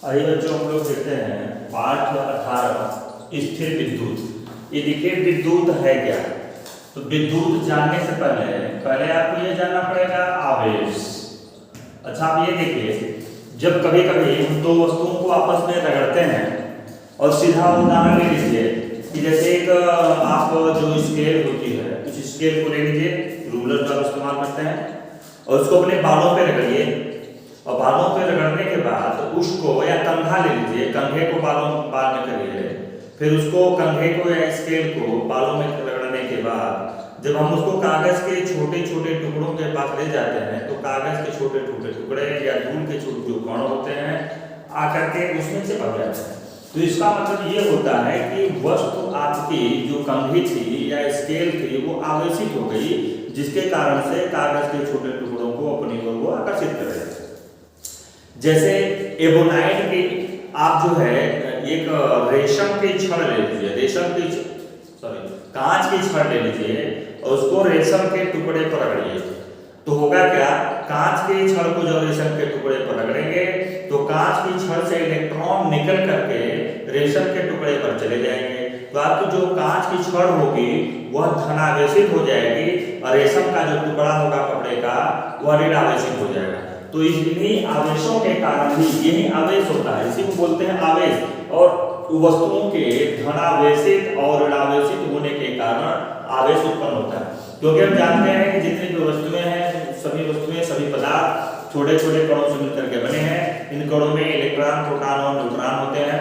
आइए बच्चों, हम लोग देखते हैं पाठ 18 स्थिर विद्युत। ये देखिए विद्युत है क्या। तो विद्युत जानने से पहले पहले आपको ये जानना पड़ेगा आवेश। अच्छा, आप ये देखिए, जब कभी कभी हम दो वस्तुओं को आपस में रगड़ते हैं और सीधा उदाहरण ले लीजिए कि जैसे एक आप जो स्केल होती है उस स्केल को ले लीजिए, रूलर का इस्तेमाल करते हैं और उसको अपने बालों पे रगड़िए और बालों पे रगड़ने के बाद उसको या कंघा ले लीजिए, कंघे को बाल में करिए, फिर उसको कंघे को या स्केल को बालों में रगड़ने के बाद जब हम उसको कागज के छोटे छोटे टुकड़ों के पास ले जाते हैं तो कागज के छोटे छोटे टुकड़े या धूल के छोटे जो कण होते हैं आकर के उसमें चिपक जाते हैं। तो इसका मतलब ये होता है कि वस्तु आपकी जो कंघी थी या स्केल थी वो आवेशित हो गई, जिसके कारण से कागज के छोटे टुकड़ों को अपनी ओर वो आकर्षित कर रहे हैं। जैसे एबोनाइट की आप जो है एक रेशम की छड़ ले लीजिए, कांच की छड़ ले लीजिए और उसको रेशम के टुकड़े पर रगड़िए, तो होगा क्या, कांच के छड़ को जब रेशम के टुकड़े पर रगड़ेंगे तो कांच की छड़ से इलेक्ट्रॉन निकल करके रेशम के टुकड़े पर चले जाएंगे, तो आपकी जो कांच की छड़ होगी वह धनावेशित हो जाएगी और रेशम का जो टुकड़ा होगा कपड़े का वह ऋणावेशित हो जाएगा। तो इन्हीं आवेशों के कारण ही यही आवेश होता है, इसी को बोलते हैं आवेश। और वस्तुओं के धनावेशित और ऋणावेशित होने के कारण आवेश उत्पन्न होता है, क्योंकि हम जानते हैं कि जितनी भी वस्तुएं हैं सभी पदार्थ छोटे छोटे कणों से मिलकर के बने हैं। इन कणों में इलेक्ट्रॉन, प्रोटॉन और न्यूट्रॉन होते हैं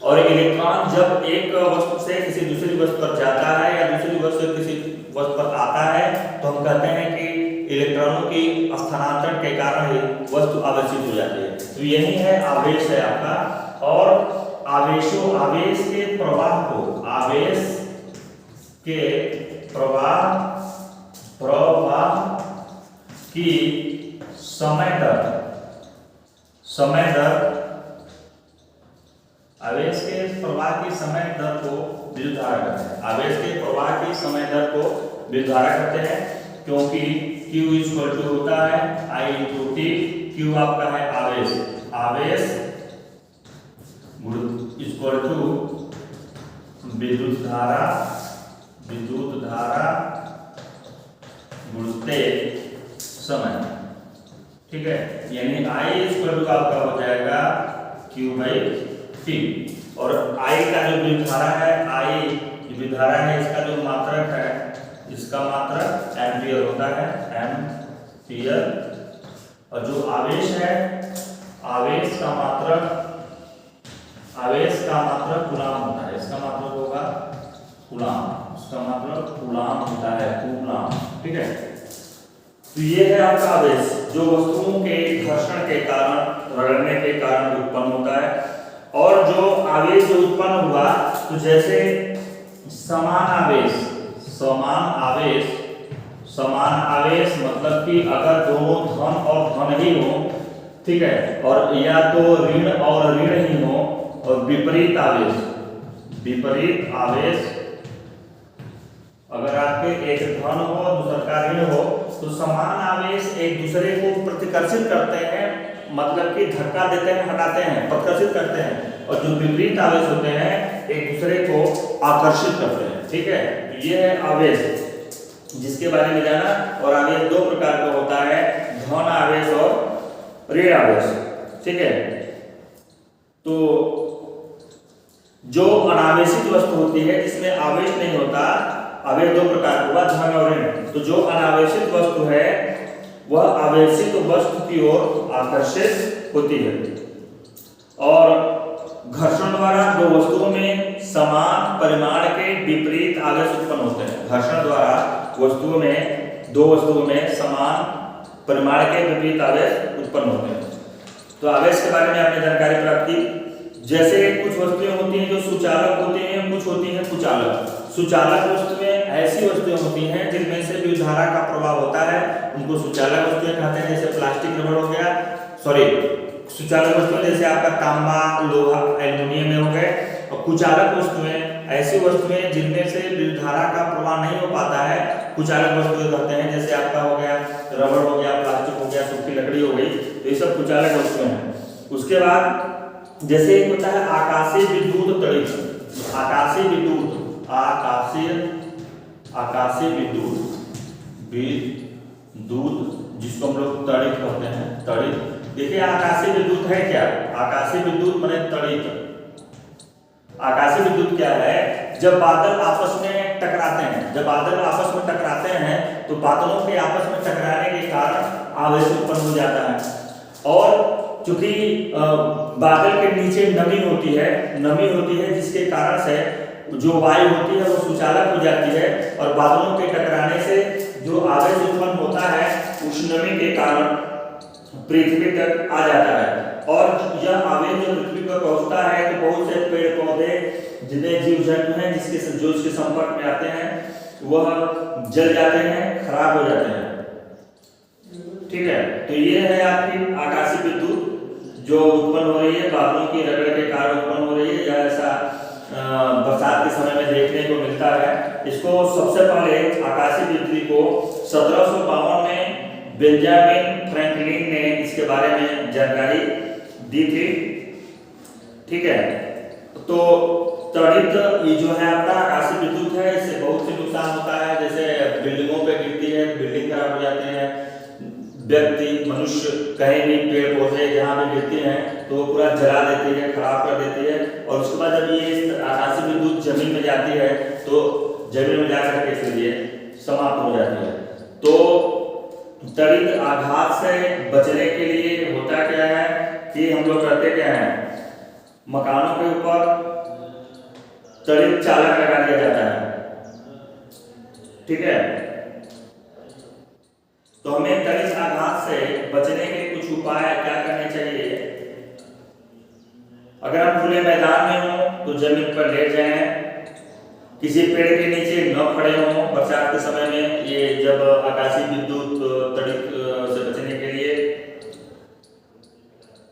और इलेक्ट्रॉन जब एक वस्तु से किसी दूसरी वस्तु पर जाता है या दूसरी वस्तु से किसी वस्तु पर आता है तो हम कहते हैं कि इलेक्ट्रॉनों की स्थानांतरण के कारण ही वस्तु आवेशित हो जाती है। तो यही है आवेश है आपका। और आवेश के प्रवाह को प्रवाह की समय दर आवेश के प्रवाह की समय दर को विद्युत धारा कहते हैं। आवेश के प्रवाह की समय दर को विद्युत धारा कहते हैं, क्योंकि Q इक्वल टू होता है I इंटू T। Q आपका है आवेश इक्वल टू विद्युत धारा गुणित समय, ठीक है। यानी I इक्वल टू आपका हो जाएगा Q बाई T। और I का जो विद्युत धारा है, विद्युत धारा है, इसका जो मात्रक है, इसका मात्रक एम्पियर होता है, एम्पियर। और जो आवेश है, आवेश का मात्रक कूलाम होता है, इसका मात्रक होगा कूलाम, इसका मात्रक कूलाम होता है, कूलाम, ठीक है। तो ये है आपका आवेश जो वस्तुओं के घर्षण के कारण, रगड़ने के कारण उत्पन्न होता है। और जो आवेश जो उत्पन्न हुआ, तो जैसे समान आवेश मतलब कि अगर दोनों धन और धन ही हो, ठीक है, और या तो ऋण और ऋण ही हो, और विपरीत आवेश अगर आपके एक धन हो दूसरा का ऋण हो तो समान आवेश एक दूसरे को प्रतिकर्षित करते हैं, मतलब कि धक्का देते हैं, हटाते हैं, प्रतिकर्षित करते हैं। और जो विपरीत आवेश होते हैं एक दूसरे को आकर्षित करते हैं, ठीक है। तो ये है आवेश जिसके बारे में जाना। और आवेश दो प्रकार का होता है, धन आवेश और ऋण आवेश, ठीक है। तो जो अनावेशित वस्तु होती है जिसमें आवेश नहीं होता, आवेश दो प्रकार का हुआ, धन और ऋण। तो जो अनावेशित वस्तु है वह आवेशित वस्तु की ओर आकर्षित होती है। और घर्षण द्वारा दो वस्तुओं में समान परिमाण के विपरीत आवेश उत्पन्न होते हैं। घर्षण द्वारा दो वस्तुओं में समान परिमाण के विपरीत आवेश उत्पन्न होते हैं। तो आवेश के बारे में आपने जानकारी प्राप्त की। जैसे कुछ वस्तुएं होती हैं जो सुचालक होती हैं, कुछ होती हैं कुचालक। सुचालक वस्तुएं ऐसी वस्तुएं होती हैं जिनमें से विद्युत धारा का प्रवाह होता है, उनको सुचालक वस्तुएं कहते हैं। जैसे प्लास्टिक रबड़ हो गया, सुचालक वस्तुएं जैसे आपका तांबा, लोहा, एल्युमिनियम में हो गए। और कुचालक वस्तुएं ऐसी वस्तुएं जिनमें से विद्युत धारा का प्रवाह नहीं हो पाता है, कुचालक वस्तुएं कहते हैं। जैसे आपका हो गया रबड़ हो गया, प्लास्टिक हो गया, सूखी लकड़ी हो गई, तो ये सब कुचालक वस्तुएं हैं। उसके बाद जैसे एक होता है आकाशीय विद्युत तड़ित। आकाशीय विद्युत, आकाशीय विद्युत जिसको हम लोग तड़ित कहते हैं, तड़ित। देखिए आकाशीय विद्युत है क्या? आकाशीय विद्युत माने तड़ित। आकाशीय विद्युत क्या है? जब बादल आपस में टकराते हैं, जब बादल आपस में टकराते हैं तो बादलों के आपस में टकराने के कारण आवेश उत्पन्न हो जाता है। और चूंकि बादल के नीचे नमी होती है जिसके कारण से जो वायु होती है वो सुचालक हो जाती है और बादलों के टकराने से जो आवेश उत्पन्न होता है उस नमी के कारण पृथ्वी तक आ जाता है। और यह आवेश जो पृथ्वी पर पहुंचता है तो बहुत से पेड़ पौधे जितने जीव जंतु हैं जिसके संपर्क में आते हैं वह जल जाते हैं, खराब हो जाते हैं। ठीक है, तो ये है आपकी आकाशीय विद्युत जो उत्पन्न हो रही है, बादलों की रगड़ के कारण उत्पन्न हो रही है, या ऐसा बरसात के समय में देखने को मिलता है। इसको सबसे पहले आकाशीय विद्युत को 1752 में बेंजामिन फ्रैंकलिन ने इसके बारे में जानकारी दी थी। ठीक है, तो तड़ित ये जो है आपका आकाशीय विद्युत है, इससे बहुत से नुकसान होता है। जैसे बिल्डिंगों पे गिरती है, बिल्डिंग खराब हो जाते हैं, व्यक्ति मनुष्य कहीं भी पेड़ पौधे जहाँ पे गिरते हैं तो वो पूरा जला देती है, खराब कर देती है। और उसके बाद जब ये आकाशीय विद्युत जमीन में जाती है तो जमीन में जाकर के फिर ये समाप्त हो जाती है। तो तड़ित आघात से बचने के लिए होता क्या है कि हम लोग करते क्या है, मकानों के ऊपर तड़ित चालक लगा दिया जाता है। ठीक है, तो हमें तड़ित आघात से बचने के कुछ उपाय क्या करने चाहिए? अगर हम खुले मैदान में हो तो जमीन पर लेट जाएं, किसी पेड़ के नीचे न खड़े हों बरसात के समय में, ये जब आकाशीय विद्युत तड़ित से बचने के लिए।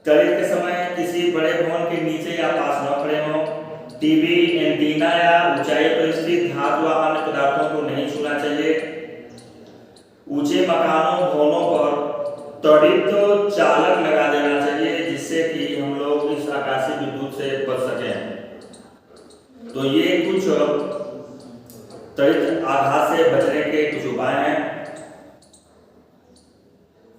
तड़ित के समय किसी बड़े भवन के नीचे या पास न खड़े हों। टीवी, एंटीना या ऊंचाई पर स्थित धातु व अन्य पदार्थों को नहीं छूना चाहिए। ऊंचे मकानों, भवनों पर तड़ित चालक लगा देना चाहिए जिससे कि हम लोग इस आकाशीय विद्युत से बच सकें। तो ये कुछ तड़ित आघात से बचने के कुछ उपाय हैं।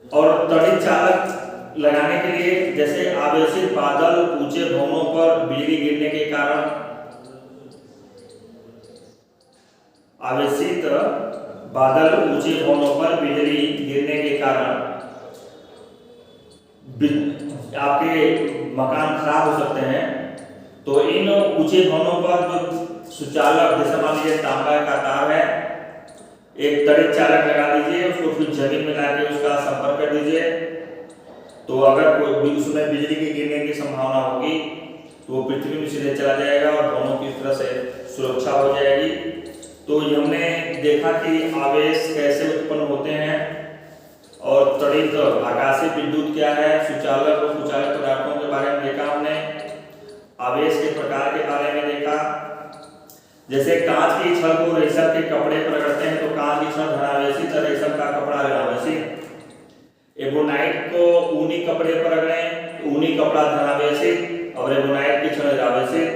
और तड़ित चालक लगाने के लिए जैसे आवेशित बादल, ऊंचे भवनों पर बिजली गिरने के कारण, आवेशित बादल, ऊंचे भवनों पर बिजली गिरने के कारण आपके मकान खराब हो सकते हैं। तो इन ऊंचे भवनों पर जो सुचालक, जैसे मान लीजिए तांबा का तार है, एक तड़ित चालक लगा दीजिए, उसको फिर जमीन में लाके उसका संपर्क कर दीजिए। तो अगर कोई भी उसमें बिजली के गिरने की संभावना होगी तो वो पृथ्वी में सीधे चला जाएगा और भवनों की तरह से सुरक्षा हो जाएगी। तो हमने देखा कि आवेश कैसे उत्पन्न होते हैं और तड़ित आकाशीय विद्युत क्या है, सुचालक और कुचालक पदार्थों के बारे में देखा हमने, आवेश के प्रकार के बारे में देखा। जैसे कांच की छड़ को रेशम के कपड़े पर रगड़ते हैं तो कांच की छड़ धनावेशित, रेशम का कपड़ा ऋणावेशित। एबोनाइट को ऊनी कपड़े पर रगड़ें, ऊनी कपड़ा धनावेशित और एबोनाइट की छड़ ऋणावेशित।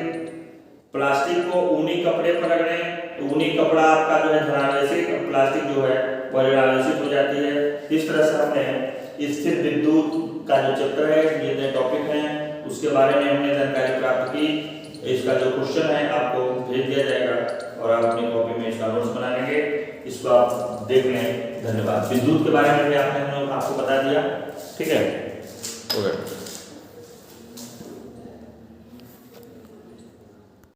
प्लास्टिक को ऊनी कपड़े पर रगड़ें तो ऊनी कपड़ा आपका जो है धनावेशित और प्लास्टिक जो है वह ऋणावेशित हो जाती है। इस तरह से हमने स्थिर विद्युत का जो चैप्टर है, जितने टॉपिक हैं उसके बारे में हमने जानकारी प्राप्त की। इसका जो क्वेश्चन है आपको भेज दिया जाएगा और आप अपनी कॉपी में इसका नोट्स बना लेंगे, इसको आप देख लें। धन्यवाद। विद्युत के बारे में भी आपको बता दिया। ठीक है, ओके।